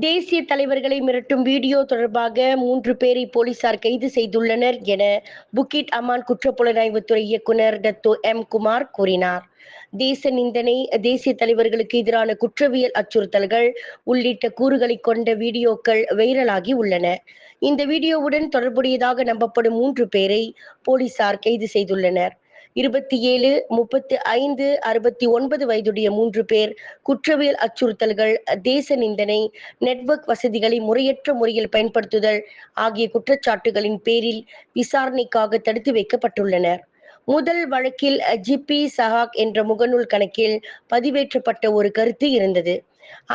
தேசிய தலைவர்களை மிரட்டும் வீடியோ தொடர்பாக 3 பேரை போலீசார் கைது செய்துள்ளனர் என புக்கிட் அமான் குற்றப்புலனாய்வுத்துறை இயக்குனர் டத்தோ எம் குமார் கூறினார். தேச நிந்தனை, தேசிய தலைவர்களுக்கு எதிரான குற்றவியல் அச்சுறுத்தல்கள் உள்ளிட்ட கூறுகளை கொண்ட வீடியோக்கள் வைரலாகி உள்ளன. இந்த வீடியோவுடன் தொடர்புடையதாக நம்பப்படும் 3 பேரை போலீசார் கைது செய்துள்ளனர். 27, 35, 69 வயதுடைய 3 பேர் குற்றவியல் அச்சுறுத்தல்கள், தேச நிந்தனை, நெட்வொர்க் வசதிகளை முறையற்ற முறையில் பயன்படுத்துதல் ஆகிய குற்றச்சாட்டுகளின் பேரில் விசாரணைக்காக தடுத்து வைக்கப்பட்டுள்ளனர். முதல் வழக்கில் ஜிபி சஹாக் என்ற முகநூல் கணக்கில் பதிவேற்றப்பட்ட ஒரு கருத்து இருந்தது.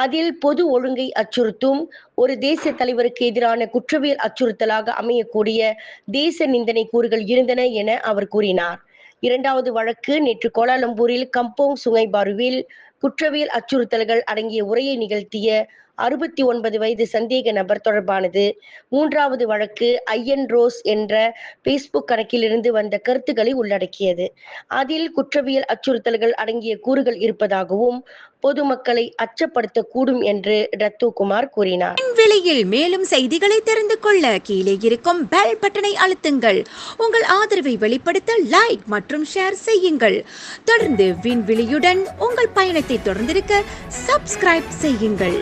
அதில் பொது ஒழுங்கை அச்சுறுத்தும் ஒரு தேசிய தலைவருக்கு எதிரான குற்றவியல் அச்சுறுத்தலாக அமையக்கூடிய தேச நிந்தனை கூறுகள் இருந்தன என அவர் கூறினார். இரண்டாவது வழக்கு நேற்று கோலாலம்பூரில் கம்போங் சுங்கை பாருவில் குற்றவியல் அச்சுறுத்தல்கள் அடங்கிய உரையை நிகழ்த்திய 69 வயது சந்தேக நபர் தொடர்பானது. மூன்றாவது வழக்கு ஐயன் ரோஸ் என்ற பேஸ்புக் கணக்கிலிருந்து வந்த கருத்துக்களை உள்ளடக்கியது. அதில் குற்றவியல் அச்சுறுத்தல்கள் அடங்கிய கூறுகள் இருப்பதாகவும் பொதுமக்களை அச்சப்படுத்தக்கூடும் என்று டத்தோ குமார் கூறினார். விலையில் மேலும் செய்திகளை தெரிந்து கொள்ள கீழே இருக்கும் பெல் பட்டனை அழுத்துங்கள். உங்கள் ஆதரவை வெளிப்படுத்த லைக் மற்றும் ஷேர் செய்யுங்கள். தொடர்ந்து விண்வெளியுடன் உங்கள் பயணத்தை தொடர்ந்திருக்க சப்ஸ்கிரைப் செய்யுங்கள்.